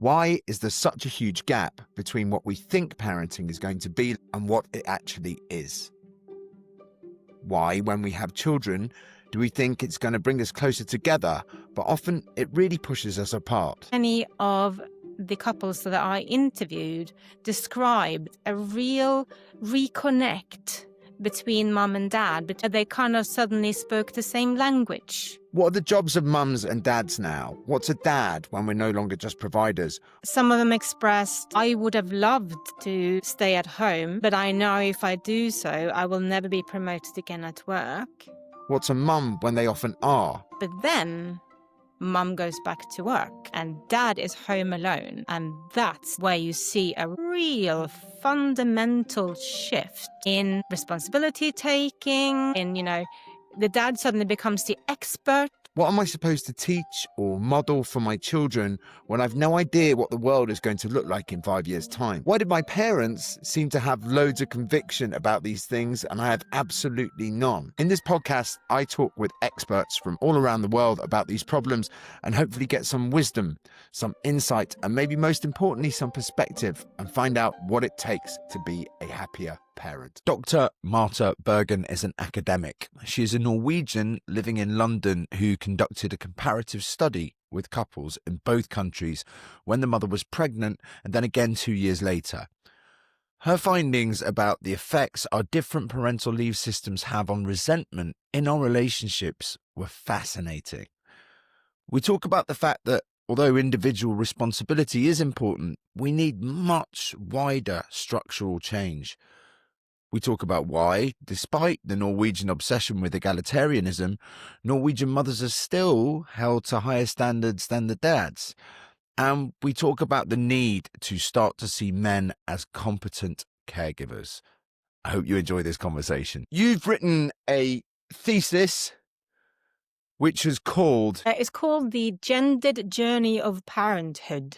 Why is there such a huge gap between what we think parenting is going to be and what it actually is? Why, when we have children, do we think it's going to bring us closer together, but often it really pushes us apart? Many of the couples that I interviewed described a real reconnect between mum and dad, but they kind of suddenly spoke the same language. What are the jobs of mums and dads now? What's a dad when we're no longer just providers? Some of them expressed, I would have loved to stay at home, but I know if I do so, I will never be promoted again at work. What's a mum when they often are? But then mum goes back to work and dad is home alone. And that's where you see a real fundamental shift in responsibility taking, the dad suddenly becomes the expert. What am I supposed to teach or model for my children when I've no idea what the world is going to look like in 5 years' time? Why did my parents seem to have loads of conviction about these things and I have absolutely none? In this podcast, I talk with experts from all around the world about these problems and hopefully get some wisdom, some insight, and maybe most importantly, some perspective, and find out what it takes to be a happier parent. Dr. Marte Bergan is an academic. She is a Norwegian living in London who conducted a comparative study with couples in both countries when the mother was pregnant and then again 2 years later. Her findings about the effects our different parental leave systems have on resentment in our relationships were fascinating. We talk about the fact that although individual responsibility is important, we need much wider structural change. We talk about why, despite the Norwegian obsession with egalitarianism, Norwegian mothers are still held to higher standards than the dads. And we talk about the need to start to see men as competent caregivers. I hope you enjoy this conversation. You've written a thesis which is called... It's called The Gendered Journey of Parenthood.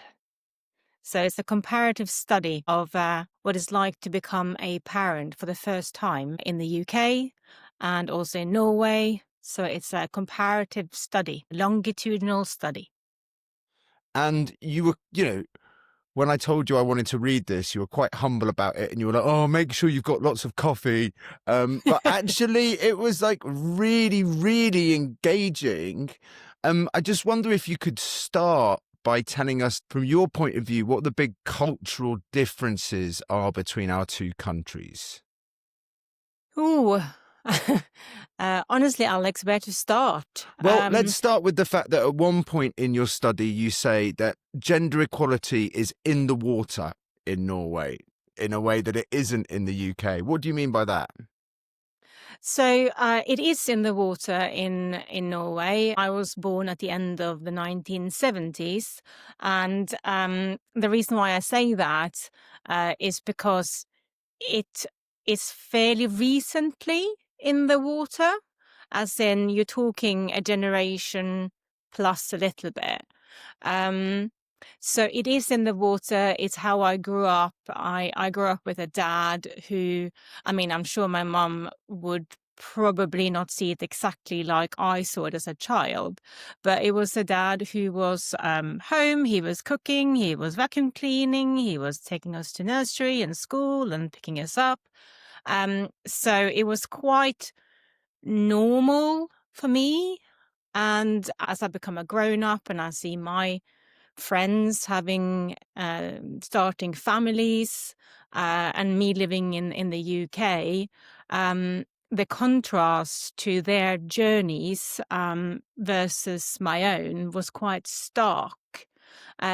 So it's a comparative study of what it's like to become a parent for the first time in the UK and also in Norway. So it's a comparative study, longitudinal study. And you were, when I told you I wanted to read this, you were quite humble about it and you were like, oh, make sure you've got lots of coffee. But actually it was like really, really engaging. I just wonder if you could start by telling us, from your point of view, what the big cultural differences are between our two countries. Ooh, honestly, Alex, where to start? Well, let's start with the fact that at one point in your study, you say that gender equality is in the water in Norway in a way that it isn't in the UK. What do you mean by that? So it is in the water in Norway. I was born at the end of the 1970s. And the reason why I say that is because it is fairly recently in the water, as in you're talking a generation plus a little bit. So it is in the water. It's how I grew up. I grew up with a dad who, I'm sure my mum would probably not see it exactly like I saw it as a child, but it was a dad who was home. He was cooking, he was vacuum cleaning, he was taking us to nursery and school and picking us up. So it was quite normal for me. And as I become a grown up and I see my friends having starting families and me living in the UK, the contrast to their journeys versus my own was quite stark.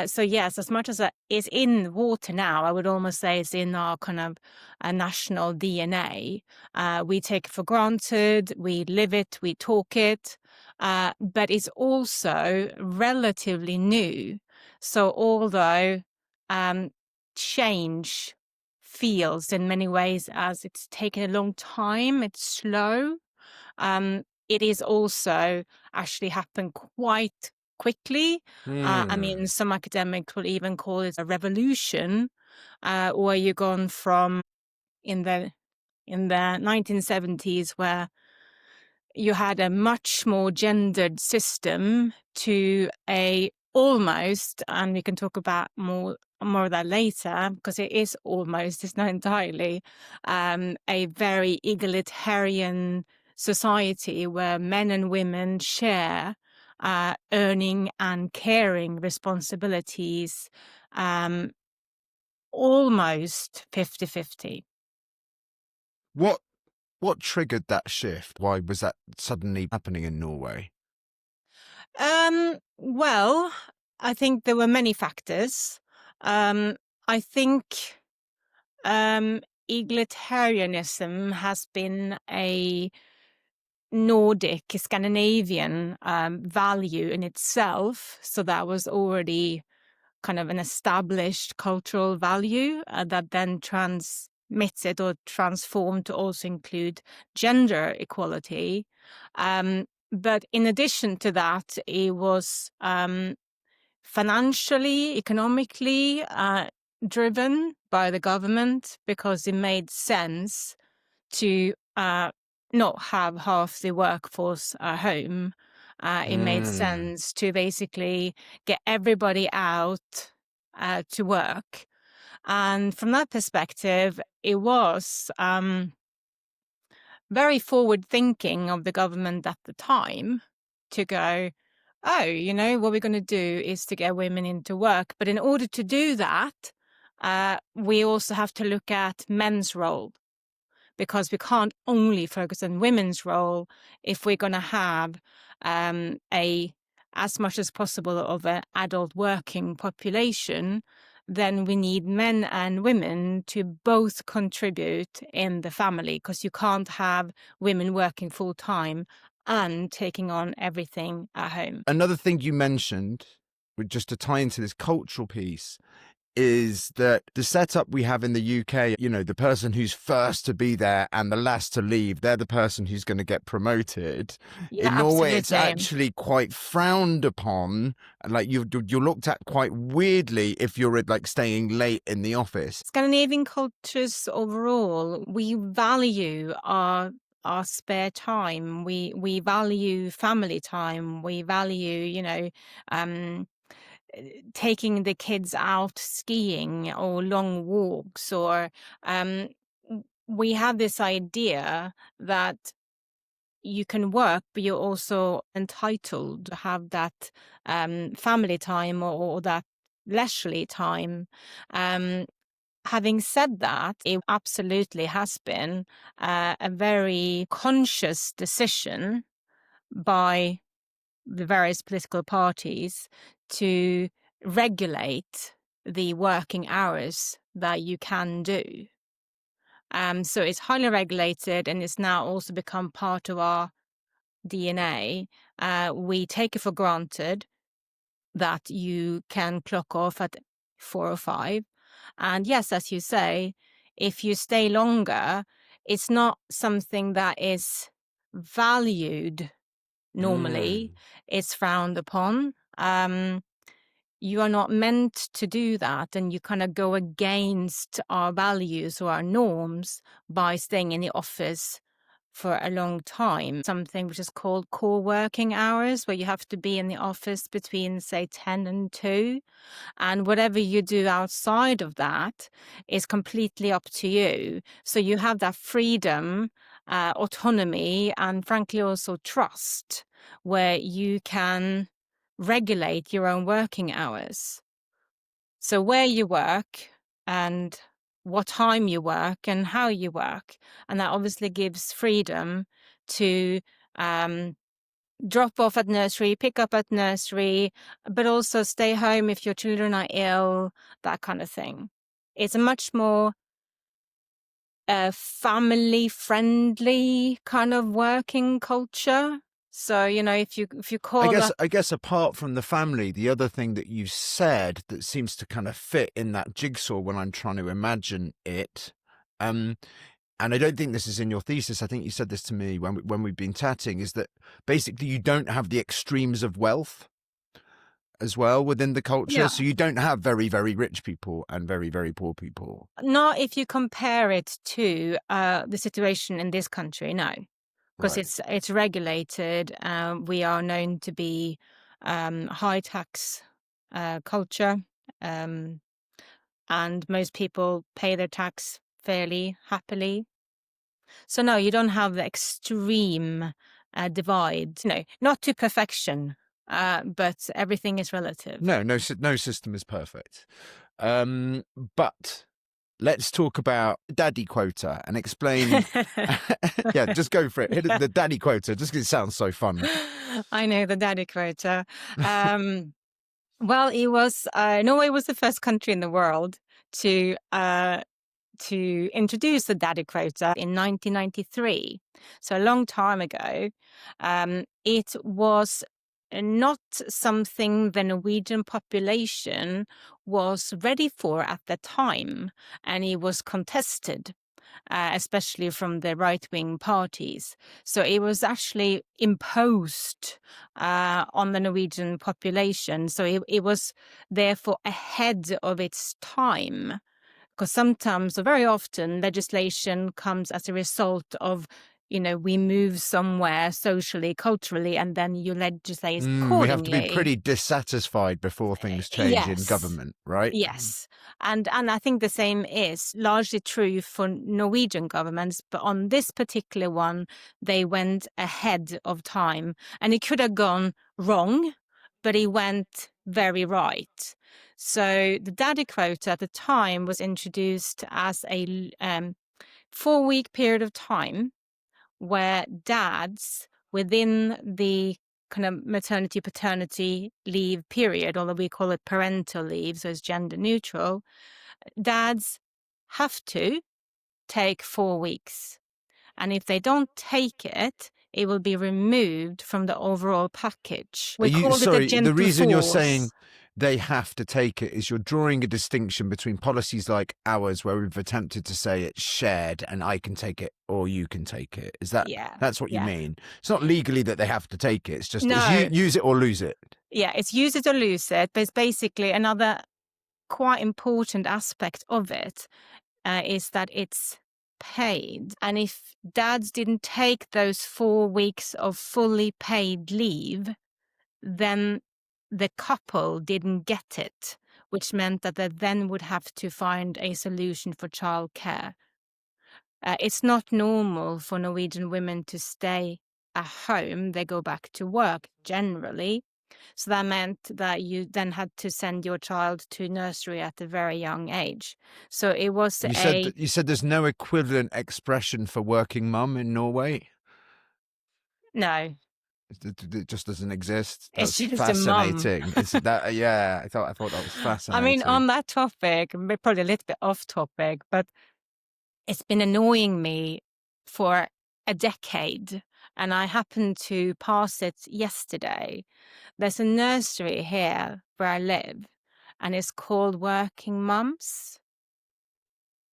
So yes, as much as it's in water now, I would almost say it's in our kind of national DNA. We take it for granted, we live it, we talk it, but it's also relatively new. So although change feels in many ways as it's taken a long time, it's slow, it is also actually happened quite quickly. Some academics will even call it a revolution, where you've gone from in the 1970s where you had a much more gendered system to a almost, and we can talk about more of that later, because it is almost, it's not entirely, a very egalitarian society where men and women share earning and caring responsibilities, um, almost 50-50. What what triggered that shift? Why was that suddenly happening in Norway? Well, I think there were many factors. I think um, egalitarianism has been a Nordic, Scandinavian value in itself. So that was already kind of an established cultural value that then transmitted or transformed to also include gender equality. But in addition to that, it was financially, economically driven by the government, because it made sense to not have half the workforce at home. It made Mm. sense to basically get everybody out to work. And from that perspective, it was very forward thinking of the government at the time to go, oh, what we're going to do is to get women into work. But in order to do that, we also have to look at men's role, because we can't only focus on women's role if we're going to have a as much as possible of an adult working population. Then we need men and women to both contribute in the family, because you can't have women working full time and taking on everything at home. Another thing you mentioned, just to tie into this cultural piece, is that the setup we have in the UK, the person who's first to be there and the last to leave, they're the person who's going to get promoted. Yeah, In Norway, it's absolutely. actually quite frowned upon. Like you're looked at quite weirdly if you're like staying late in the office. Scandinavian cultures overall, we value our spare time. We value family time. We value, um, taking the kids out skiing or long walks, or we have this idea that you can work, but you're also entitled to have that family time, or that leisurely time. Um, Having said that, it absolutely has been a very conscious decision by the various political parties to regulate the working hours that you can do. So it's highly regulated, and it's now also become part of our DNA. We take it for granted that you can clock off at 4 or 5. And yes, as you say, if you stay longer, it's not something that is valued normally. Mm. It's frowned upon. You are not meant to do that, and you kind of go against our values or our norms by staying in the office for a long time. Something which is called core working hours, where you have to be in the office between, say, 10 and 2. And whatever you do outside of that is completely up to you. So you have that freedom, autonomy, and frankly also trust, where you can regulate your own working hours. So where you work and what time you work and how you work. And that obviously gives freedom to drop off at nursery, pick up at nursery, but also stay home if your children are ill, that kind of thing. It's a much more family-friendly kind of working culture. So, if you I call guess up, I guess apart from the family, the other thing that you said that seems to kind of fit in that jigsaw when I'm trying to imagine it, and I don't think this is in your thesis. I think you said this to me when we've been chatting, is that basically you don't have the extremes of wealth as well within the culture. yeah, So you don't have very, very rich people and very, very poor people. not if you compare it to the situation in this country, no, because Right. it's regulated. We are known to be high tax culture, and most people pay their tax fairly happily. So no, you don't have the extreme divide. Not to perfection, but everything is relative. No system is perfect. But let's talk about daddy quota and explain. Yeah, just go for it. Hit the daddy quota, just because it sounds so fun. I know the daddy quota. Well, it was Norway was the first country in the world to introduce the daddy quota in 1993, so a long time ago. It was not something the Norwegian population was ready for at the time, and it was contested, especially from the right-wing parties. So it was actually imposed on the Norwegian population. So it was therefore ahead of its time. Because sometimes, or very often, legislation comes as a result of, we move somewhere socially, culturally, and then you legislate accordingly. We have to be pretty dissatisfied before things change in government, right? Yes. And I think the same is largely true for Norwegian governments, but on this particular one, they went ahead of time. And it could have gone wrong, but it went very right. So the daddy quota at the time was introduced as a 4-week period of time where dads within the kind of maternity paternity leave period, although we call it parental leave, so it's gender neutral, dads have to take 4 weeks. And if they don't take it, it will be removed from the overall package. We call it a gentle the reason force. You're saying they have to take it is you're drawing a distinction between policies like ours, where we've attempted to say it's shared and I can take it or you can take it. Is that, that's what you mean? It's not legally that they have to take it. It's just it's use it or lose it. Yeah, it's use it or lose it. But it's basically another quite important aspect of it is that it's paid. And if dads didn't take those 4 weeks of fully paid leave, then the couple didn't get it, which meant that they then would have to find a solution for childcare. It's not normal for Norwegian women to stay at home. They go back to work generally. So that meant that you then had to send your child to nursery at a very young age. So it was You said there's no equivalent expression for working mum in Norway? No. It just doesn't exist. That's It's just fascinating. a mum. It's that, yeah. I thought that was fascinating. I mean, on that topic, we're probably a little bit off topic, but it's been annoying me for a decade, and I happened to pass it yesterday. There's a nursery here where I live, and it's called Working Mums.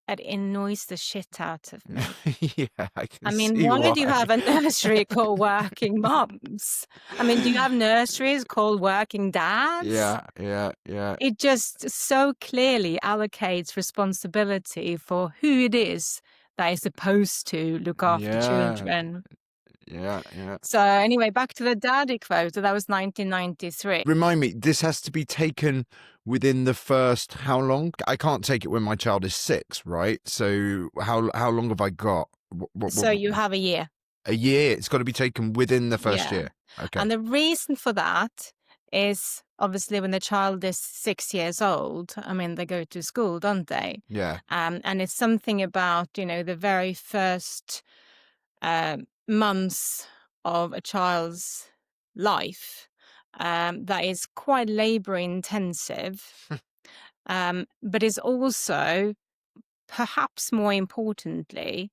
It annoys the shit out of me. Yeah, I can see why do you have a nursery called Working Mums? Do you have nurseries called Working Dads? Yeah. It just so clearly allocates responsibility for who it is that is supposed to look after children. Yeah. So anyway, back to the daddy quota. That was 1993. Remind me, this has to be taken within the first how long? I can't take it when my child is 6, right? So how long have I got? So you have a year. A year. It's got to be taken within the first year. Okay. And the reason for that is obviously when the child is 6 years old, they go to school, don't they? Yeah. And it's something about, the very first months of a child's life that is quite labor intensive, but is also, perhaps more importantly,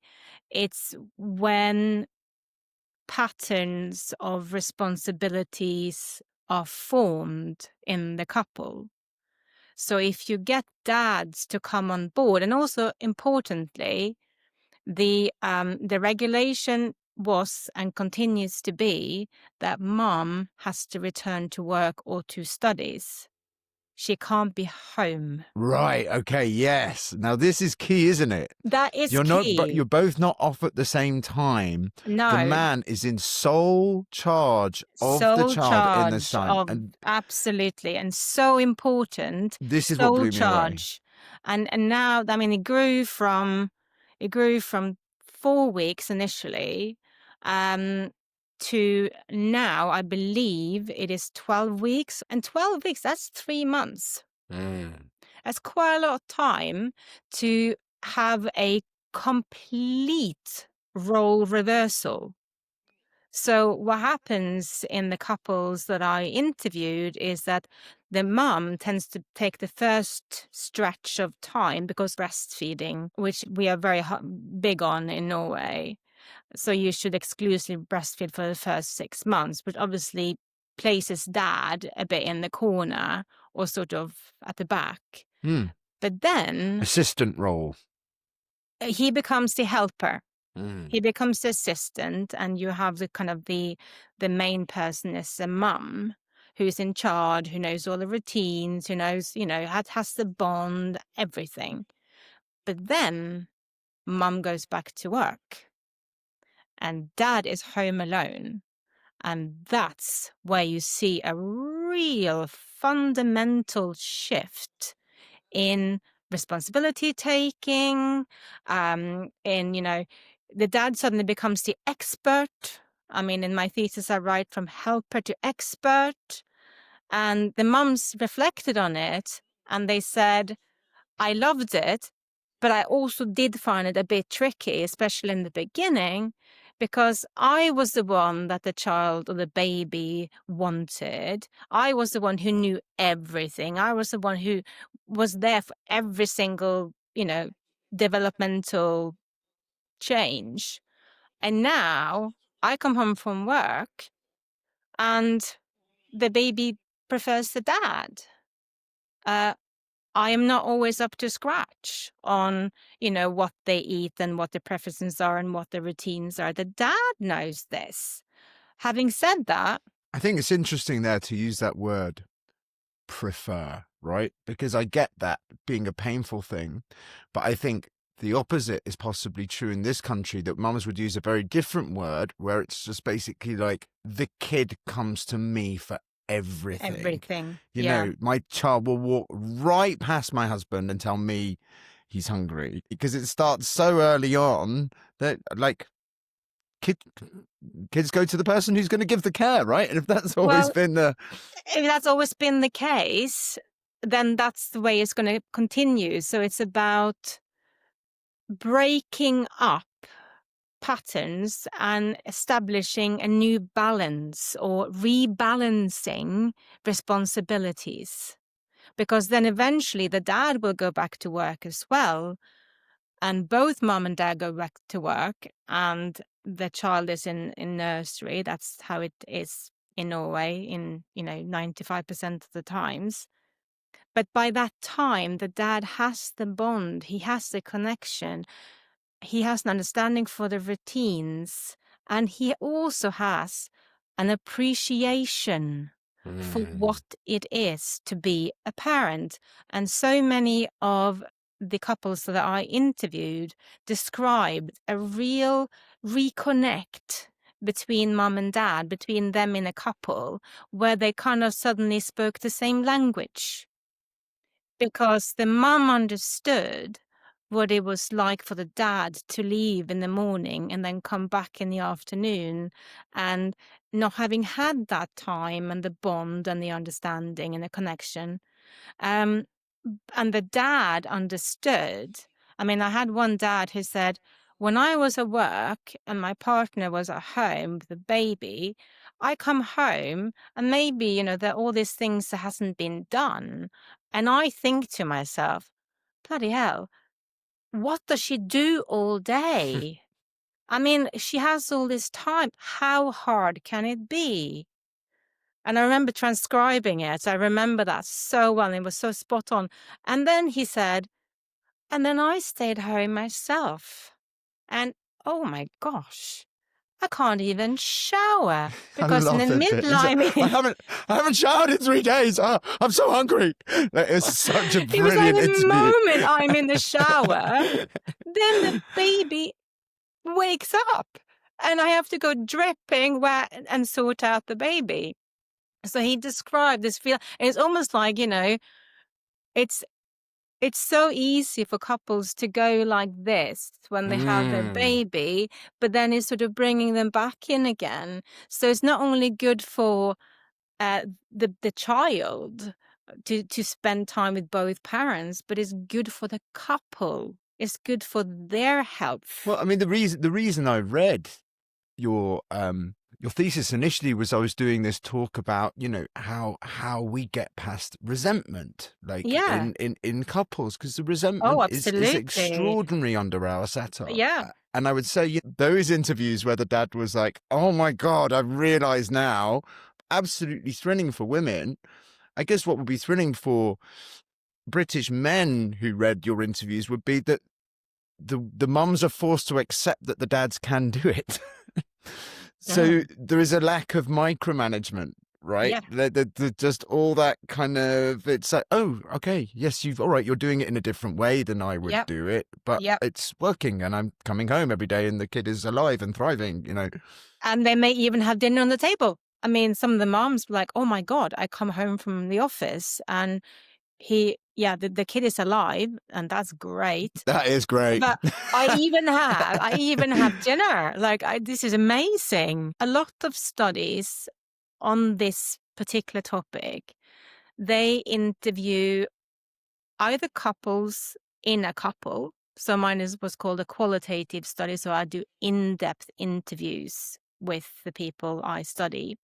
it's when patterns of responsibilities are formed in the couple. So if you get dads to come on board, and also importantly, the regulation was and continues to be that mom has to return to work or to studies. she can't be home. Right. Okay. Yes. Now this is key, isn't it? That is You're not, but key. you're both not off at the same time. The No, man is in sole charge of the sole child in the charge son. of, And absolutely, and so important, this is what sole blew me away. charge. And now, I mean, it grew from 4 weeks initially, to now, I believe it is 12 weeks. And 12 weeks, that's 3 months. Mm. That's quite a lot of time to have a complete role reversal. So what happens in the couples that I interviewed is that the mum tends to take the first stretch of time, because breastfeeding, which we are very big on in Norway, so you should exclusively breastfeed for the first 6 months, which obviously places dad a bit in the corner or sort of at the back. Mm. But then Assistant role. he becomes the helper. Mm. He becomes the assistant, and you have the kind of the main person is a mum who's in charge, who knows all the routines, who knows, has the bond, everything. But then mum goes back to work and dad is home alone. And that's where you see a real fundamental shift in responsibility taking, the dad suddenly becomes the expert. I mean, in my thesis, I write from helper to expert. And the mums reflected on it and they said, I loved it, but I also did find it a bit tricky, especially in the beginning, because I was the one that the child or the baby wanted. I was the one who knew everything. I was the one who was there for every single, developmental change. And now I come home from work and the baby prefers the dad. I am not always up to scratch on, what they eat and what their preferences are and what their routines are. The dad knows this. Having said that, I think it's interesting there to use that word prefer, right? Because I get that being a painful thing, but I think the opposite is possibly true in this country, that mums would use a very different word where it's just basically like the kid comes to me for everything. You yeah. know, my child will walk right past my husband and tell me he's hungry, because it starts so early on that like kids go to the person who's going to give the care, right? And if that's always Well, been the if that's always been the case, then that's the way it's going to continue. So it's about breaking up patterns and establishing a new balance or rebalancing responsibilities. Because then eventually the dad will go back to work as well. And both mom and dad go back to work and the child is in nursery. That's how it is in Norway in, 95% of the times. But by that time, the dad has the bond, he has the connection, he has an understanding for the routines, and he also has an appreciation for what it is to be a parent. And so many of the couples that I interviewed described a real reconnect between mom and dad, between them in a couple, where they kind of suddenly spoke the same language. Because the mum understood what it was like for the dad to leave in the morning and then come back in the afternoon, and not having had that time and the bond and the understanding and the connection. And the dad understood. I mean, I had one dad who said, when I was at work and my partner was at home with the baby, I come home and maybe, there are all these things that hasn't been done. And I think to myself, bloody hell, what does she do all day? I mean, she has all this time. How hard can it be? And I remember transcribing it. I remember that so well. It was so spot on. And then he said, and then I stayed home myself. And oh my gosh, I can't even shower I because in love the that bit. It's like, midlife, I haven't showered in 3 days. Oh, I'm so hungry. Like, it's such a it was like brilliant the interview. moment I'm in the shower, then the baby wakes up and I have to go dripping wet and sort out the baby. So he described this feel. It's almost like, it's it's so easy for couples to go like this when they have their baby, but then it's sort of bringing them back in again. So it's not only good for the child to spend time with both parents, but it's good for the couple. It's good for their health. Well, I mean, the reason I read your thesis initially was I was doing this talk about, how we get past resentment, like Yeah. in couples, because the Oh, resentment is absolutely. extraordinary under our setup. Yeah. And I would say those interviews where the dad was like, "Oh my God, I've realized now," absolutely thrilling for women. I guess what would be thrilling for British men who read your interviews would be that the mums are forced to accept that the dads can do it. So there is a lack of micromanagement, right? Yeah. Just all that kind of, it's like, oh, okay, yes, all right, you're doing it in a different way than I would Yep. do it, but Yep. it's working and I'm coming home every day and the kid is alive and thriving, And they may even have dinner on the table. I mean, some of the moms were like, oh my God, I come home from the office and the kid is alive and that's great. That is great. But I even have dinner. Like, this is amazing. A lot of studies on this particular topic, they interview either couples in a couple. So mine was called a qualitative study. So I do in-depth interviews with the people I study.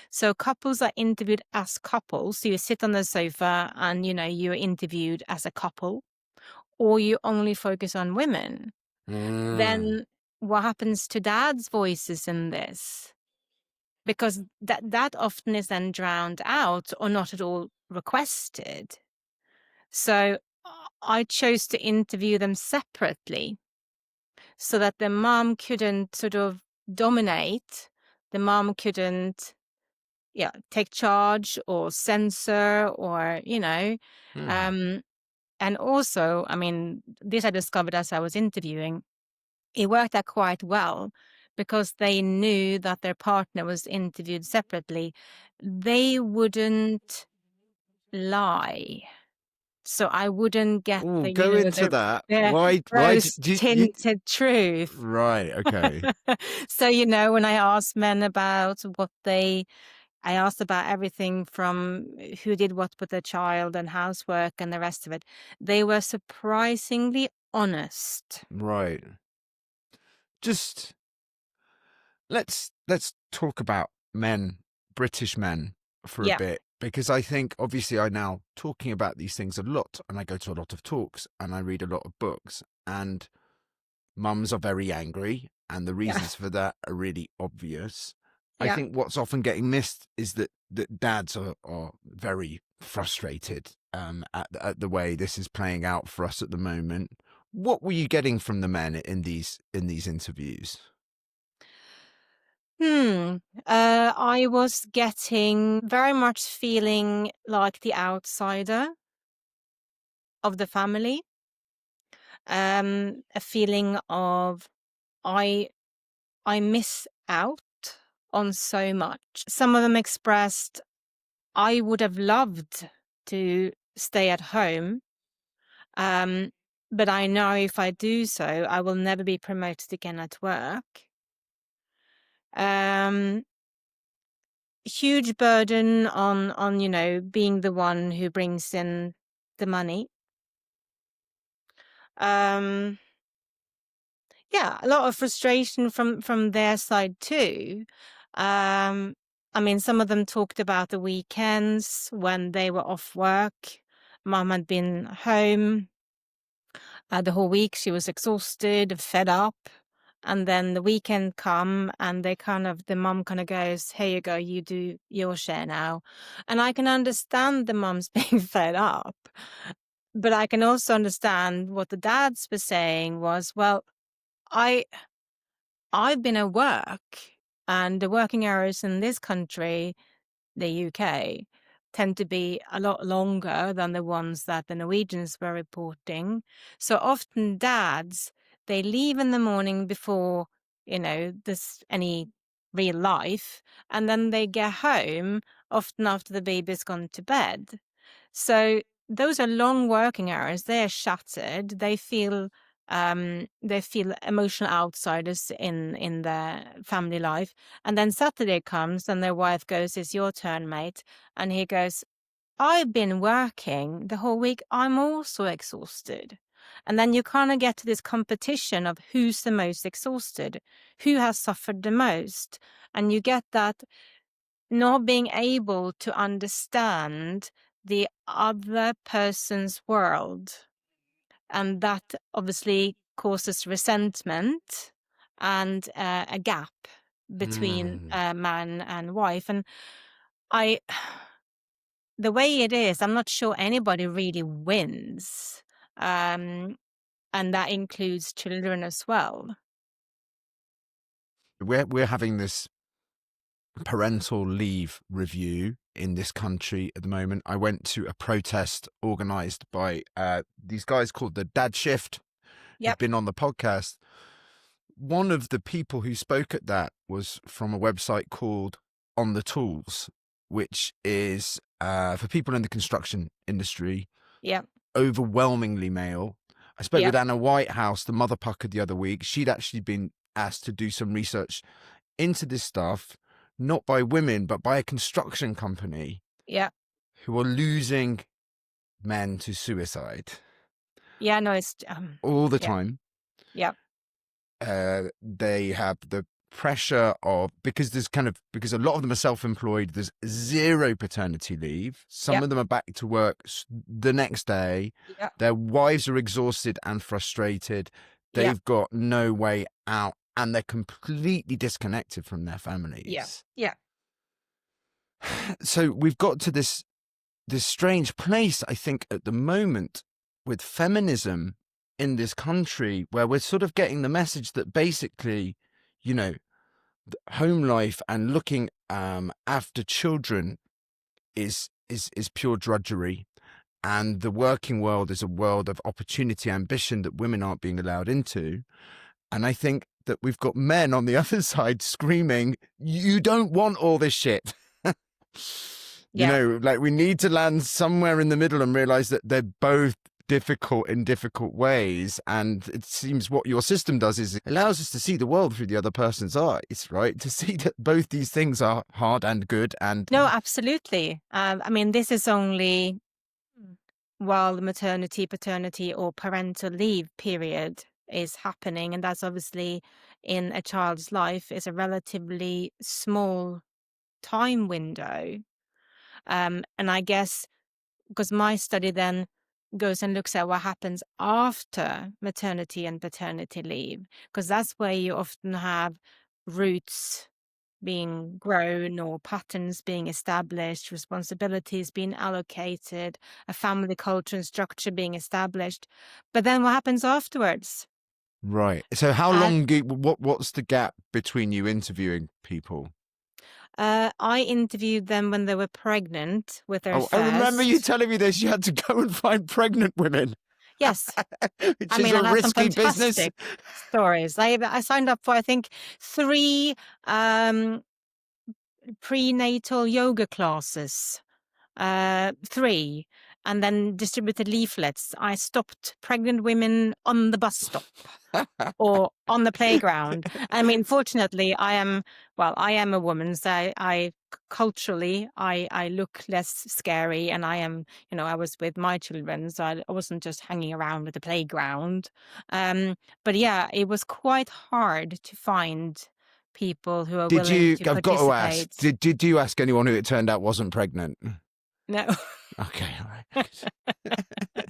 So couples are interviewed as couples. So you sit on the sofa and, you're interviewed as a couple, or you only focus on women. Then what happens to dad's voices in this? Because that often is then drowned out or not at all requested. So I chose to interview them separately so that the mom couldn't sort of dominate. The mom couldn't, take charge or censor or, and also, I mean, this I discovered as I was interviewing, it worked out quite well because they knew that their partner was interviewed separately. They wouldn't lie. So I wouldn't get Oh, go into that. the Why do you, rose-tinted truth. right, okay. So, when I asked men about I asked about everything from who did what with their child and housework and the rest of it. They were surprisingly honest. Right. Just let's talk about men, British men, for a Yeah. bit, because I think obviously I now talking about these things a lot and I go to a lot of talks and I read a lot of books and mums are very angry and the reasons for that are really obvious. I Yeah. think what's often getting missed is that dads are very frustrated at the way this is playing out for us at the moment. What were you getting from the men in these interviews? I was getting very much feeling like the outsider of the family. A feeling of I miss out on so much. Some of them expressed, I would have loved to stay at home, but I know if I do so, I will never be promoted again at work. Huge burden on being the one who brings in the money. A lot of frustration from their side too. I mean, some of them talked about the weekends when they were off work. Mum had been home the whole week. She was exhausted, fed up. And then the weekend come and the mum kind of goes, here you go, you do your share now. And I can understand the mums being fed up. But I can also understand what the dads were saying was, well, I I've been at work, and the working hours in this country, the UK, tend to be a lot longer than the ones that the Norwegians were reporting. So often dads, they leave in the morning before, there's any real life, and then they get home often after the baby's gone to bed. So those are long working hours. They are shattered. They feel emotional outsiders in their family life. And then Saturday comes and their wife goes, "It's your turn, mate." And he goes, "I've been working the whole week. I'm also exhausted." And then you kind of get to this competition of who's the most exhausted, who has suffered the most. And you get that not being able to understand the other person's world. And that obviously causes resentment and a gap between Mm. man and wife. And I, the way it is, I'm not sure anybody really wins. And that includes children as well. We're having this parental leave review in this country at the moment. I went to a protest organized by these guys called the Dad Shift, who've Yep. been on the podcast. One of the people who spoke at that was from a website called On the Tools, which is for people in the construction industry, Yep. overwhelmingly male. I spoke Yep. with Anna Whitehouse, the mother pucker, the other week. She'd actually been asked to do some research into this stuff, not by women, but by a construction company Yep. who are losing men to suicide Yeah, no, it's all the yeah. time. Yep. They have the pressure of, because a lot of them are self-employed, there's zero paternity leave. Some Yep. of them are back to work the next day. Yep. Their wives are exhausted and frustrated. Yep. They've got no way out, and they're completely disconnected from their Yeah. families. Yeah. So we've got to this strange place, I think, at the moment with feminism in this country, where we're sort of getting the message that basically, home life and looking after children is pure drudgery, and the working world is a world of opportunity, ambition that women aren't being allowed into. And I think that we've got men on the other side screaming, "You don't want all this shit." Yeah. Like, we need to land somewhere in the middle and realize that they're both difficult in difficult ways. And it seems what your system does is it allows us to see the world through the other person's eyes, right? To see that both these things are hard and good. And No, absolutely. I mean, this is only while the maternity, paternity, or parental leave period is happening. And that's obviously in a child's life is a relatively small time window. And I guess because my study then goes and looks at what happens after maternity and paternity leave, because that's where you often have roots being grown or patterns being established, responsibilities being allocated, a family culture and structure being established. But then what happens afterwards? right. So how And long, what's the gap between you interviewing people? I interviewed them when they were pregnant with their Oh, I remember you first. telling me this. You had to go and find pregnant women, Yes. which I is mean, a I have some risky business. fantastic stories. I signed up for, I think, 3 prenatal yoga classes, 3, and then distributed leaflets. I stopped pregnant women on the bus stop or on the playground. I mean, fortunately, I am a woman, so I culturally, I look less scary, and I am, I was with my children, so I wasn't just hanging around at the playground. But yeah, it was quite hard to find people who are willing to I've got to ask, participate. did you ask anyone who it turned out wasn't pregnant? No. Okay, all right.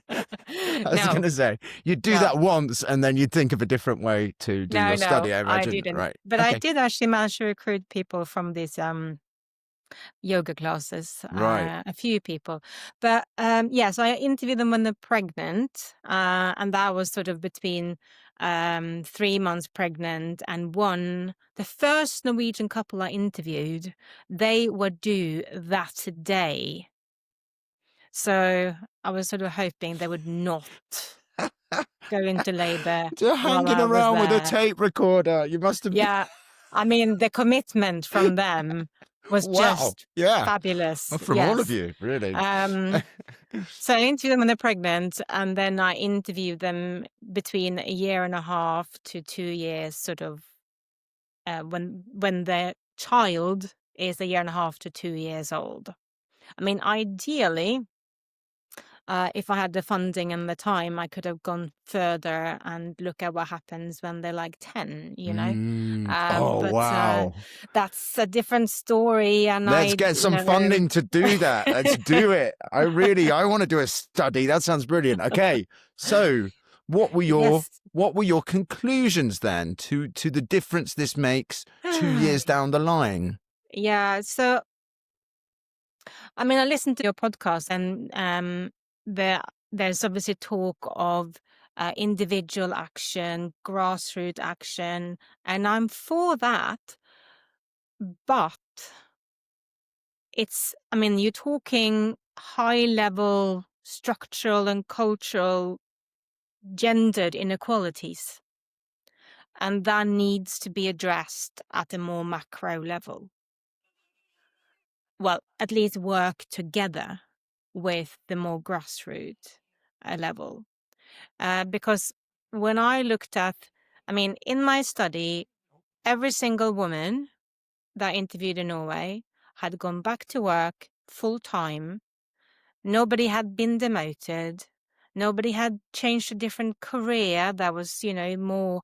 I was No, going to say, you'd do no. that once and then you'd think of a different way to do No, your study, I I imagine. didn't. Right. But I Okay. did actually manage to recruit people from this yoga classes, Right. a few people. But yeah, so I interviewed them when they're pregnant, and that was sort of between 3 months pregnant and one. The first Norwegian couple I interviewed, they were due that day. So I was sort of hoping they would not go into labor Just while hanging I was around with a there. tape recorder. You must have been. Yeah, I mean, the commitment from them was Wow. just Yeah. fabulous. Well, from all of Yes. you, really. So I interviewed them when they're pregnant, and then I interviewed them between a year and a half to 2 years, sort of when the child is a year and a half to 2 years old. I mean, ideally, if I had the funding and the time, I could have gone further and look at what happens when they're like 10, you know. Oh, But wow. that's a different story. And Let's get some funding to do that. Let's do it. I want to do a study. That sounds brilliant. Okay. So what were your yes. conclusions then to the difference this makes 2 years down the line? Yeah. So, I mean, I listened to your podcast, and there's obviously talk of individual action, grassroots action, and I'm for that. But I mean, you're talking high level structural and cultural gendered inequalities, and that needs to be addressed at a more macro level. Well, at least work together with the more grassroots level. Because when I looked at, I mean, in my study, every single woman that I interviewed in Norway had gone back to work full time. Nobody had been demoted. Nobody had changed a different career that was, more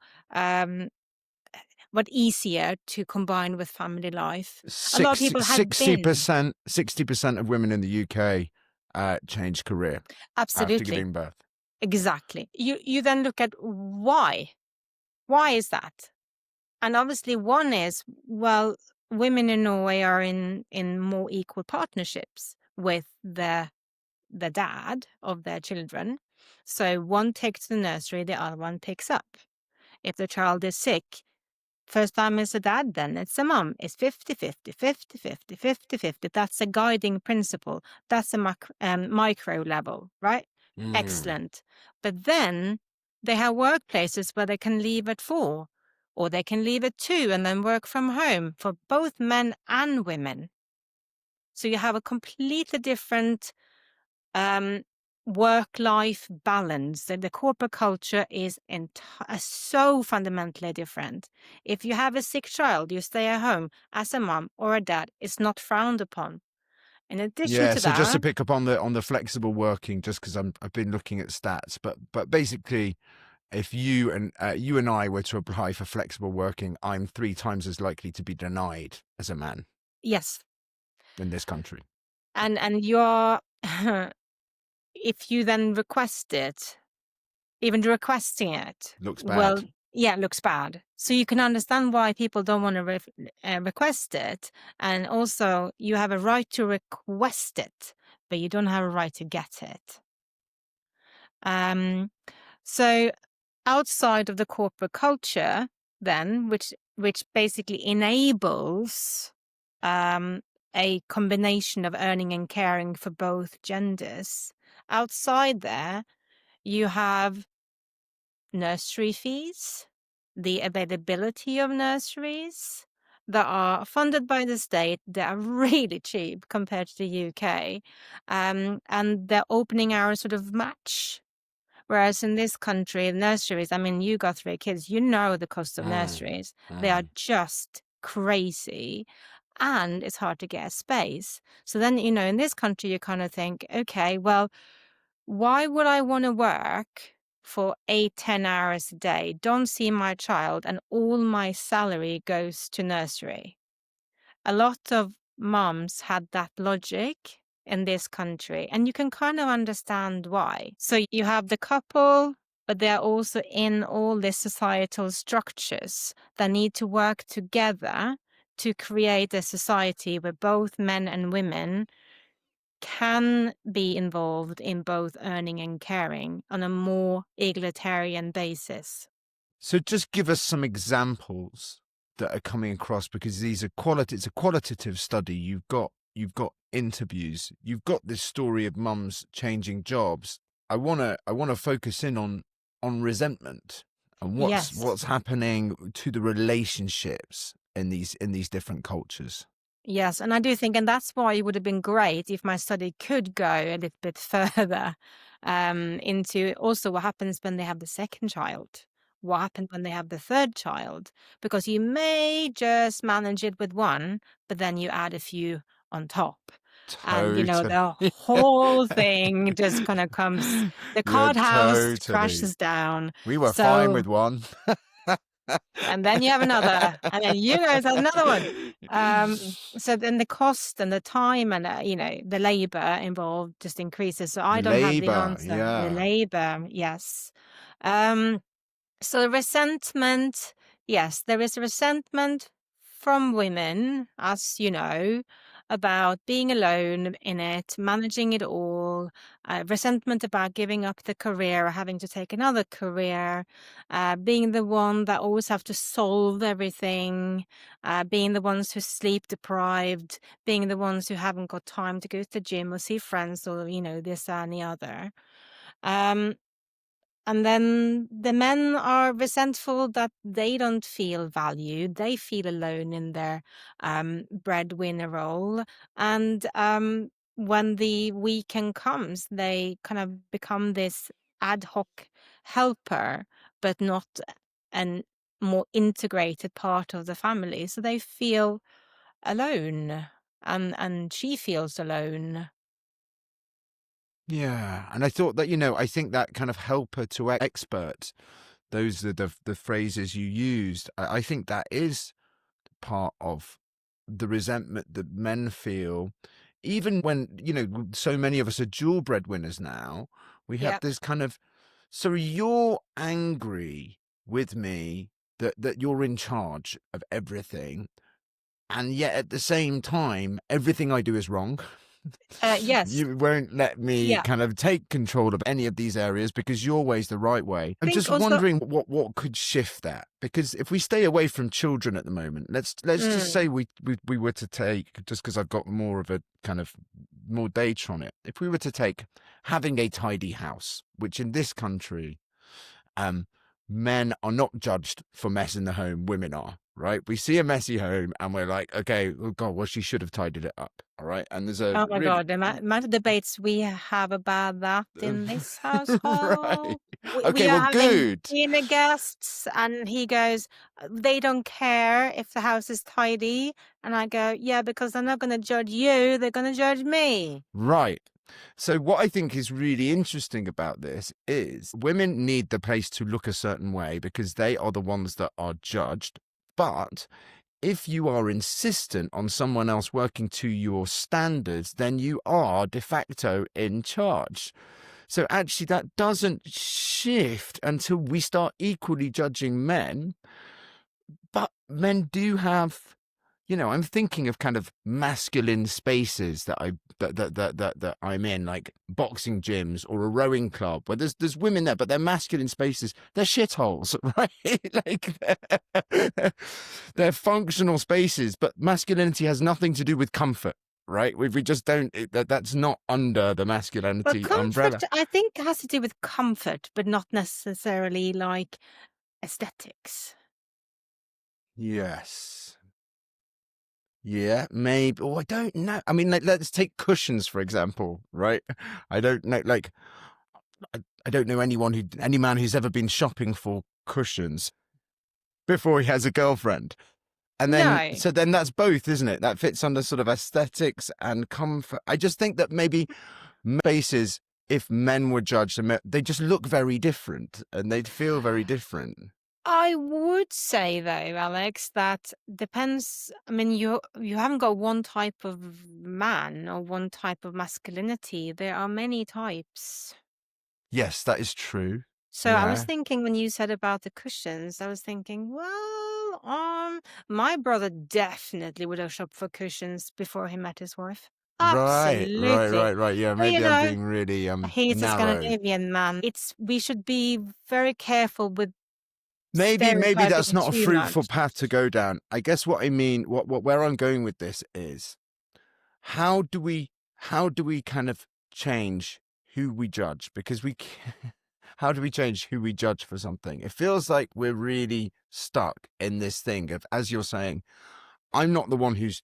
but easier to combine with family life. A lot of people had been. 60% of women in the UK change career after Absolutely. giving birth. Exactly. You then look at why. Why is that? And obviously one is, well, women in Norway are in more equal partnerships with the dad of their children. So one takes the nursery, the other one picks up. If the child is sick, first time it's a dad, then it's a mom. It's 50-50, 50-50, 50-50. That's a guiding principle. That's a micro level, right? Excellent. But then they have workplaces where they can leave at 4, or they can leave at 2 and then work from home for both men and women. So you have a completely different work-life balance. The corporate culture is so fundamentally different. If you have a sick child, you stay at home as a mom or a dad. It's not frowned upon. In addition to So that, just to pick up on the flexible working, just because I've been looking at stats, but basically, if you and I were to apply for flexible working, I'm 3 times as likely to be denied as a man. Yes. In this country. And you're if you then request it, even requesting it, Looks bad. well, yeah, it looks bad. So you can understand why people don't want to request it. And also, you have a right to request it, but you don't have a right to get it. So outside of the corporate culture, then, which basically enables a combination of earning and caring for both genders, outside there, you have nursery fees, the availability of nurseries that are funded by the state, that are really cheap compared to the UK, and the opening hours sort of match. Whereas in this country, nurseries, I mean, you got 3 kids, you know the cost of nurseries. They are just crazy, and it's hard to get a space. So then, in this country, you kind of think, okay, well, why would I want to work for 8-10 hours a day, don't see my child, and all my salary goes to nursery? A lot of moms had that logic in this country, and you can kind of understand why. So you have the couple, but they're also in all the societal structures that need to work together to create a society where both men and women can be involved in both earning and caring on a more egalitarian basis. So just give us some examples that are coming across, because these are it's a qualitative study. You've got interviews, you've got this story of mums changing jobs. I wanna focus in on resentment and Yes. what's happening to the relationships in these different cultures. Yes, and I do think, and that's why it would have been great if my study could go a little bit further into also what happens when they have the second child, what happens when they have the third child, because you may just manage it with one, but then you add a few on top. And, you know, the Totally. whole thing just kind of comes, the Yeah, card house crashes down. We were fine So, with one. and then you have another, and then you guys have another one. So then the cost and the time and the labor involved just increases. So I don't have the Labor, answer. The yeah. labor, yes. So resentment, yes, there is resentment from women, as you know, about being alone in it, managing it all, resentment about giving up the career or having to take another career, being the one that always have to solve everything, being the ones who sleep deprived, being the ones who haven't got time to go to the gym or see friends or, this and the other. And then the men are resentful that they don't feel valued. They feel alone in their breadwinner role. And when the weekend comes, they kind of become this ad hoc helper, but not a more integrated part of the family. So they feel alone, and she feels alone. Yeah, and I thought that, I think that kind of helper to expert, those are the phrases you used. I think that is part of the resentment that men feel, even when, so many of us are dual breadwinners now. We have Yeah. this kind of, so you're angry with me that you're in charge of everything, and yet at the same time, everything I do is wrong. Yes. You won't let me Yeah. kind of take control of any of these areas because your way's the right way. I'm Think just also. wondering what could shift that, because if we stay away from children at the moment, let's just say we were to take, just because I've got more of a kind of more data on it, if we were to take having a tidy house, which in this country, men are not judged for mess in the home, women are. Right, we see a messy home and we're like, okay, oh God, well, she should have tidied it up. All right, and there's a Oh my really God, the amount of debates we have about that in this right. household. We Okay, are well, having good. dinner guests, and he goes, they don't care if the house is tidy. And I go, yeah, because they're not going to judge you, they're going to judge me. Right. So what I think is really interesting about this is women need the place to look a certain way because they are the ones that are judged. But if you are insistent on someone else working to your standards, then you are de facto in charge. So actually that doesn't shift until we start equally judging men. But men do have, I'm thinking of kind of masculine spaces that I'm in, like boxing gyms or a rowing club where there's women there, but they're masculine spaces. They're shitholes, right? Like they're functional spaces, but masculinity has nothing to do with comfort, right? We just don't. That's not under the But masculinity comfort, umbrella. I think, has to do with comfort, but not necessarily like aesthetics. Yes. Yeah, maybe. Oh, I don't know. I mean, like, let's take cushions, for example, right? I don't know, like, I don't know any man who's ever been shopping for cushions before he has a girlfriend. And then, No. so then that's both, isn't it? That fits under sort of aesthetics and comfort. I just think that maybe spaces, if men were judged, they just look very different and they'd feel very different. I would say though, Alex, that depends. I mean, you haven't got one type of man or one type of masculinity. There are many types. Yes, that is true. So I was Yeah. thinking when you said about the cushions, I was thinking, well, My brother definitely would have shopped for cushions before he met his wife. Right, right, Absolutely. right, right. Yeah, But, maybe I'm being really he's a narrow. Scandinavian man. We should be very careful with Maybe that's stereotyping not a too fruitful much. path to go down. I guess what I mean, where I'm going with this is, how do we kind of change who we judge? Because how do we change who we judge for something? It feels like we're really stuck in this thing of, as you're saying, I'm not the one who's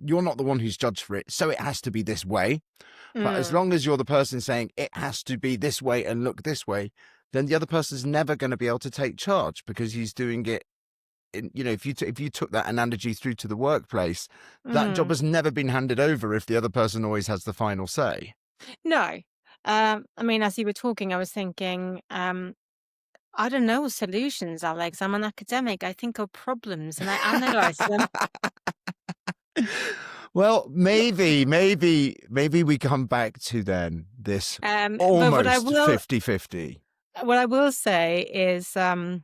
you're not the one who's judged for it, so it has to be this way. But as Mm, long as you're the person saying it has to be this way and look this way, then the other person's never going to be able to take charge, because he's doing it in, if you took that analogy through to the workplace, that job mm. has never been handed over if the other person always has the final say. No. I mean, as you were talking, I was thinking, I don't know solutions, Alex. I'm an academic. I think of problems and I analyze them. Well, maybe we come back to then this But almost 50-50. what I will say is, and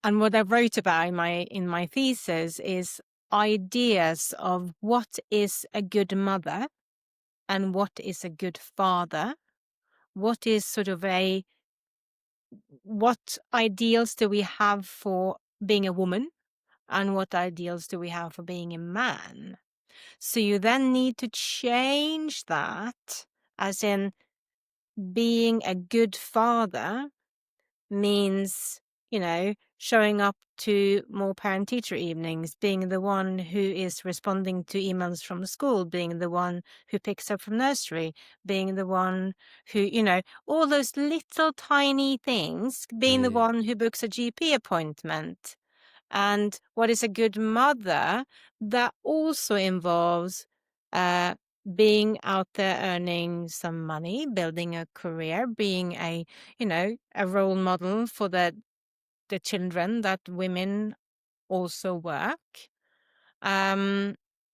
what I wrote about in my thesis is ideas of what is a good mother and what is a good father. What is sort of what ideals do we have for being a woman and what ideals do we have for being a man? So you then need to change that, as in being a good father means, showing up to more parent-teacher evenings, being the one who is responding to emails from school, being the one who picks up from nursery, being the one who, all those little tiny things, being the Yeah. one who books a GP appointment. And what is a good mother, that also involves uh, being out there earning some money, building a career, being a role model for the children that women also work.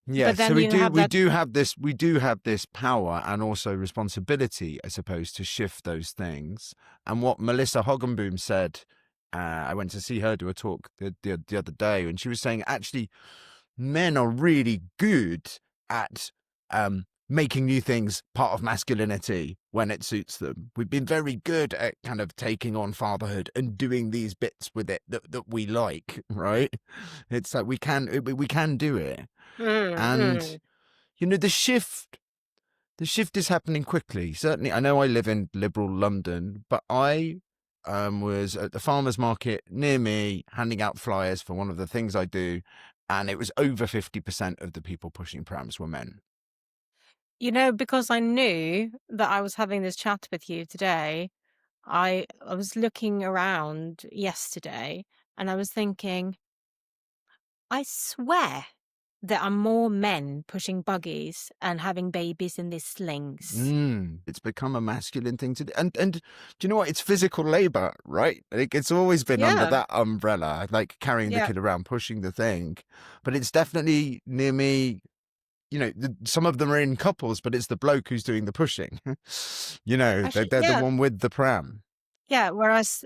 Yeah, But so then we you do have we that. do have this power and also responsibility, I suppose, to shift those things. And what Melissa Hoggenboom said, I went to see her do a talk the other day, and she was saying actually men are really good at making new things part of masculinity when it suits them. We've been very good at kind of taking on fatherhood and doing these bits with it that we like, right? It's like we can do it. Mm, And mm. the shift is happening quickly. Certainly, I know I live in liberal London, but I was at the farmers market near me handing out flyers for one of the things I do, and it was over 50% of the people pushing prams were men. Because I knew that I was having this chat with you today, I was looking around yesterday and I was thinking, I swear there are more men pushing buggies and having babies in these slings. It's become a masculine thing to do. And do you know what? It's physical labor, right? Like, it's always been under Yeah, that umbrella, like carrying the yeah. kid around, pushing the thing. But it's definitely near me. Some of them are in couples, but it's the bloke who's doing the pushing. They're, Actually, they're the yeah, one with the pram. yeah. Whereas,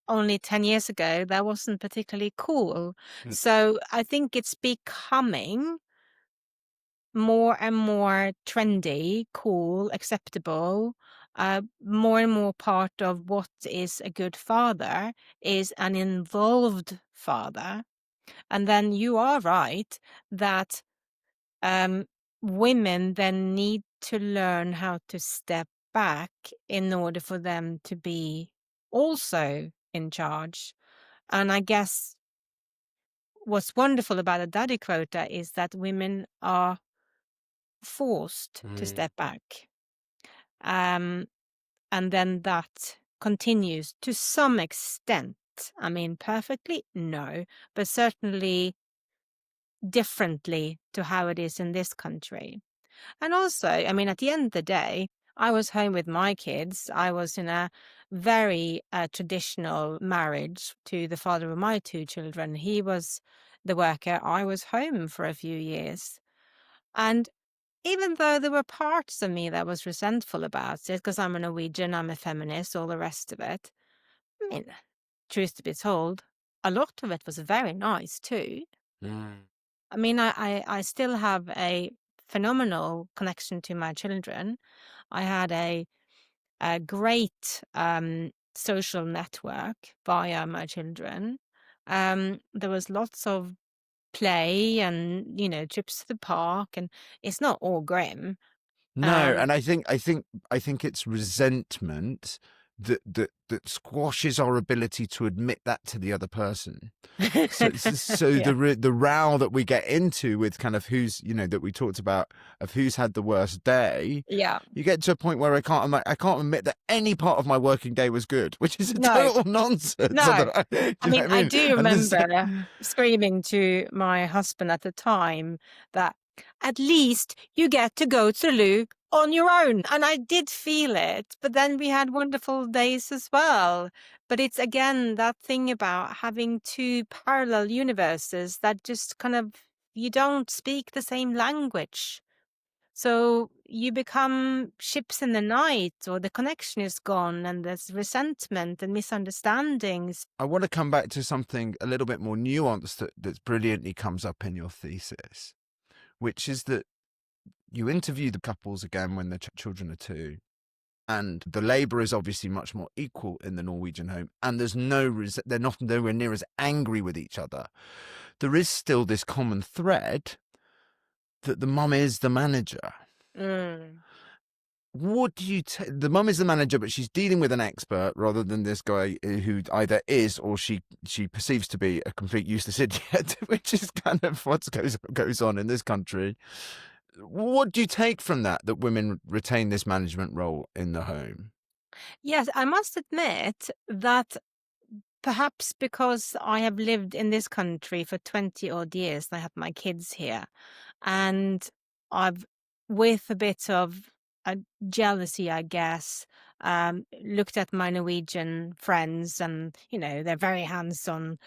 only 10 years ago, that wasn't particularly cool. Mm. So I think it's becoming more and more trendy, cool, acceptable. More and more part of what is a good father is an involved father. And then you are right that um, women then need to learn how to step back in order for them to be also in charge. And I guess what's wonderful about a daddy quota is that women are forced to Mm. step back. Um, and then that continues to some extent. I mean, perfectly, no, but certainly differently to how it is in this country. And also, I mean, at the end of the day, I was home with my kids. I was in a very traditional marriage to the father of my two children. He was the worker. I was home for a few years. And even though there were parts of me that was resentful about it, because I'm a Norwegian, I'm a feminist, all the rest of it. I mean, truth to be told, a lot of it was very nice too. I mean, I still have a phenomenal connection to my children. I had a great social network via my children. There was lots of play and, trips to the park, and it's not all grim. No, and I think it's resentment that squashes our ability to admit that to the other person. So Yeah. the row that we get into with kind of who's, that we talked about, of who's had the worst day, Yeah. you get to a point where I can't admit that any part of my working day was good, which is a No, total nonsense. no. Do you I know mean, what I I mean? do And this, remember screaming to my husband at the time that at least you get to go to the loo on your own. And I did feel it, but then we had wonderful days as well. But it's again that thing about having two parallel universes that just kind of, you don't speak the same language. So you become ships in the night, or the connection is gone, and there's resentment and misunderstandings. I want to come back to something a little bit more nuanced that brilliantly comes up in your thesis, which is that you interview the couples again when the children are 2, and the labour is obviously much more equal in the Norwegian home, and there's they're not nowhere near as angry with each other. There is still this common thread that the mum is the manager. Mm. What do you the mum is the manager, but she's dealing with an expert rather than this guy who either is or she perceives to be a complete useless idiot, which is kind of what goes on in this country. What do you take from that women retain this management role in the home? Yes, I must admit that perhaps because I have lived in this country for 20 odd years, and I have my kids here, and I've, with a bit of jealousy, I guess, looked at my Norwegian friends and, they're very hands-on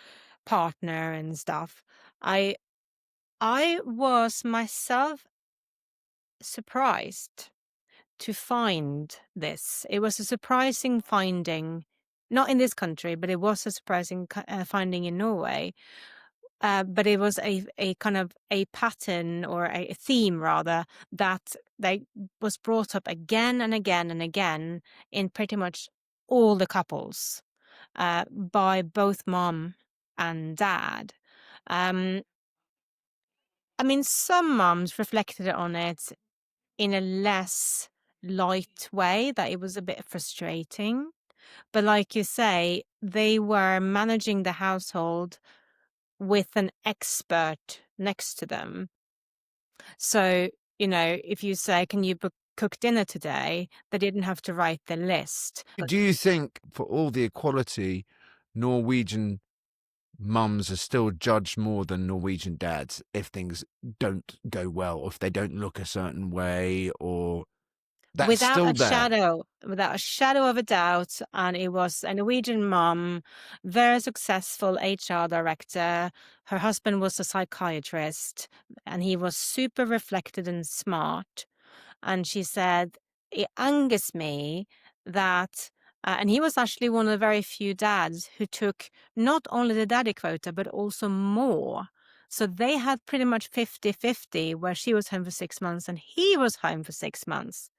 partner and stuff. I was myself surprised to find this. It was a surprising finding, not in this country, but it was a surprising finding in Norway. But it was a kind of a pattern, or a theme rather, that they was brought up again and again and again in pretty much all the couples, by both mom and dad. Um, I mean, some moms reflected on it in a less light way, that it was a bit frustrating. But like you say, they were managing the household with an expert next to them. So, if you say, can you cook dinner today? They didn't have to write the list. Do you think, for all the equality, Norwegian mums are still judged more than Norwegian dads if things don't go well, or if they don't look a certain way, or that's Without still a there? shadow of a doubt. And it was a Norwegian mom, very successful HR director. Her husband was a psychiatrist, and he was super reflected and smart. And she said, it angers me that, and he was actually one of the very few dads who took not only the daddy quota, but also more. So they had pretty much 50-50, where she was home for 6 months and he was home for 6 months.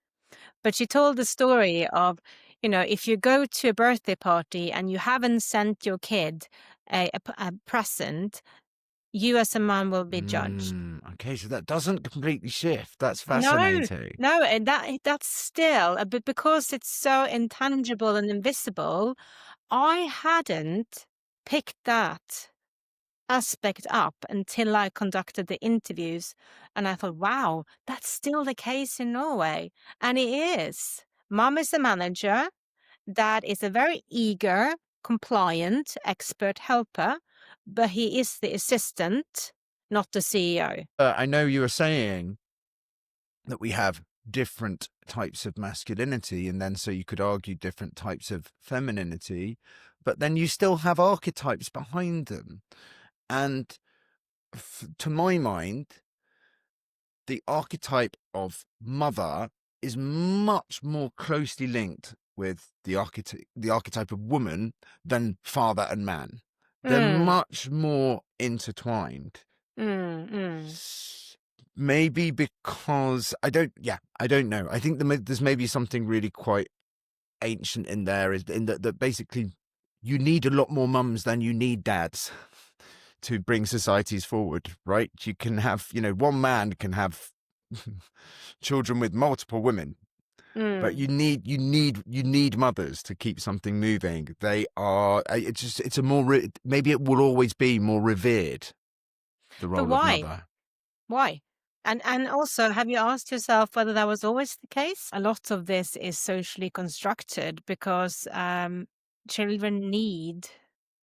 But she told the story of, if you go to a birthday party and you haven't sent your kid a present, you as a mom will be judged. Okay, so that doesn't completely shift. That's No, fascinating. no, and that's still, but because it's so intangible and invisible, I hadn't picked that aspect up until I conducted the interviews, and I thought, wow, that's still the case in Norway. And it is. Mom is the manager, dad is a very eager, compliant, expert helper, but he is the assistant, not the CEO. I know you were saying that we have different types of masculinity, and then so you could argue different types of femininity, but then you still have archetypes behind them. And to my mind, the archetype of mother is much more closely linked with the archetype of woman than father and man. They're Mm, much more intertwined. mm. Maybe because I don't know. I think there's maybe something really quite ancient in there, is in that basically you need a lot more mums than you need dads to bring societies forward, right? You can have, one man can have children with multiple women, but Mm. you need mothers to keep something moving. They are, it's a more maybe it will always be more revered, the But role of why? mother. Why? And also, have you asked yourself whether that was always the case? A lot of this is socially constructed because children need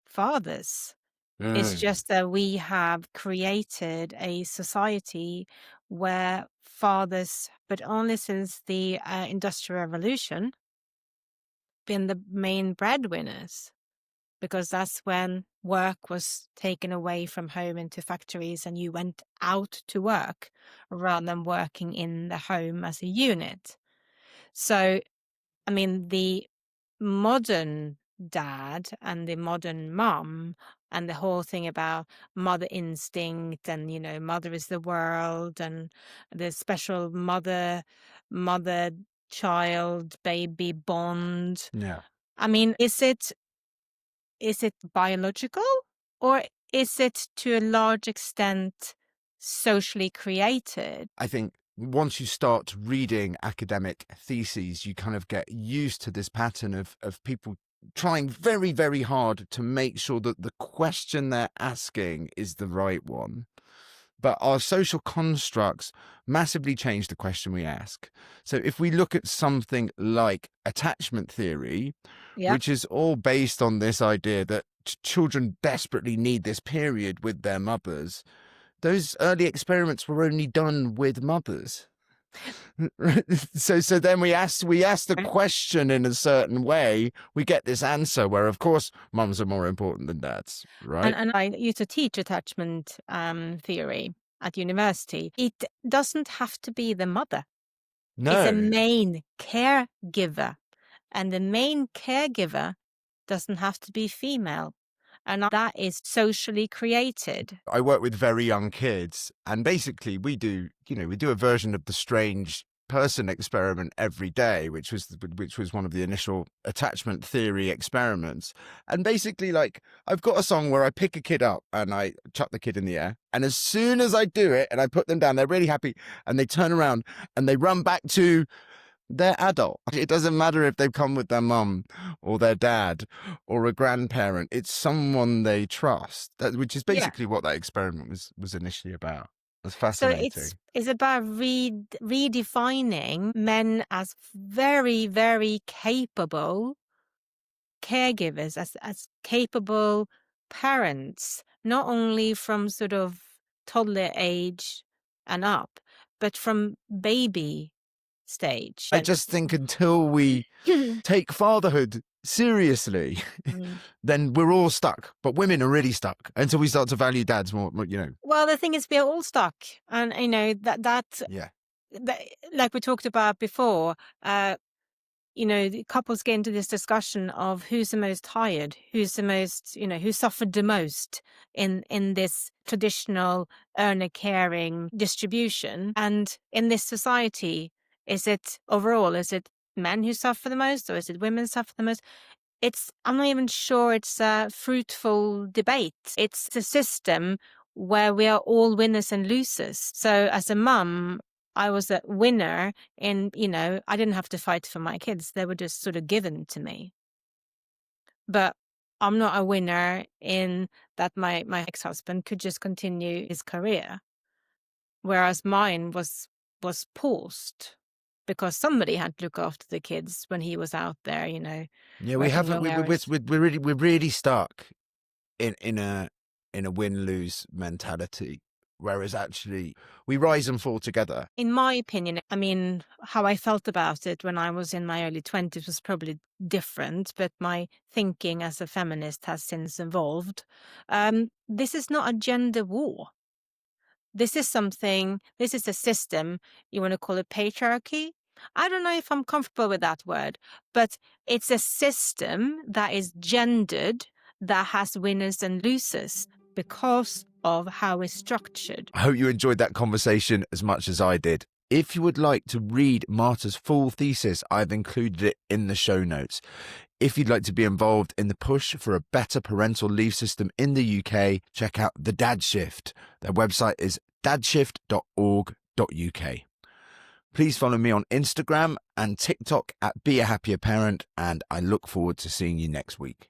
fathers. It's Mm. just that we have created a society where fathers, but only since the Industrial Revolution, been the main breadwinners, because that's when work was taken away from home into factories and you went out to work rather than working in the home as a unit. So, I mean, the modern dad and the modern mum and the whole thing about mother instinct and, mother is the world and the special mother child baby bond. Yeah. I mean, is it biological, or is it to a large extent socially created? I think once you start reading academic theses, you kind of get used to this pattern of people trying very, very hard to make sure that the question they're asking is the right one. But our social constructs massively change the question we ask. So if we look at something like attachment theory, Yeah. which is all based on this idea that children desperately need this period with their mothers, those early experiments were only done with mothers. So then we ask the question in a certain way, we get this answer where, of course, mums are more important than dads, right? And I used to teach attachment theory at university. It doesn't have to be the mother. It's a No. main caregiver. And the main caregiver doesn't have to be female. And that is socially created. I work with very young kids, and basically we do a version of the strange person experiment every day, which was one of the initial attachment theory experiments. And basically, like, I've got a song where I pick a kid up and I chuck the kid in the air, and as soon as I do it and I put them down, they're really happy, and they turn around and they run back to they're adult. It doesn't matter if they've come with their mum or their dad or a grandparent. It's someone they trust. Which is Yeah. basically what that experiment was initially about. It's So fascinating. it's about redefining men as very, very capable caregivers, as capable parents, not only from sort of toddler age and up, but from baby stage. I just think until we take fatherhood seriously, Mm. then we're all stuck. But women are really stuck until we start to value dads more. Well, the thing is, we are all stuck, and Yeah. that like we talked about before. The couples get into this discussion of who's the most tired, who's the most, who suffered the most in this traditional earner caring distribution. And in this society, is it men who suffer the most, or is it women suffer the most? I'm not even sure it's a fruitful debate. It's a system where we are all winners and losers. So as a mum, I was a winner in, I didn't have to fight for my kids. They were just sort of given to me. But I'm not a winner in that my ex-husband could just continue his career, whereas mine was paused because somebody had to look after the kids when he was out there, Yeah, we working haven't. long hours. We're really stuck in a win-lose mentality. Whereas actually, we rise and fall together. In my opinion, I mean, how I felt about it when I was in my early 20s was probably different, but my thinking as a feminist has since evolved. This is not a gender war. This is a system, you want to call it patriarchy, I don't know if I'm comfortable with that word, but it's a system that is gendered, that has winners and losers because of how it's structured. I hope you enjoyed that conversation as much as I did. If you would like to read Marta's full thesis, I've included it in the show notes. If you'd like to be involved in the push for a better parental leave system in the UK, check out The Dad Shift. Their website is dadshift.org.uk. Please follow me on Instagram and TikTok at Be a Happier Parent, and I look forward to seeing you next week.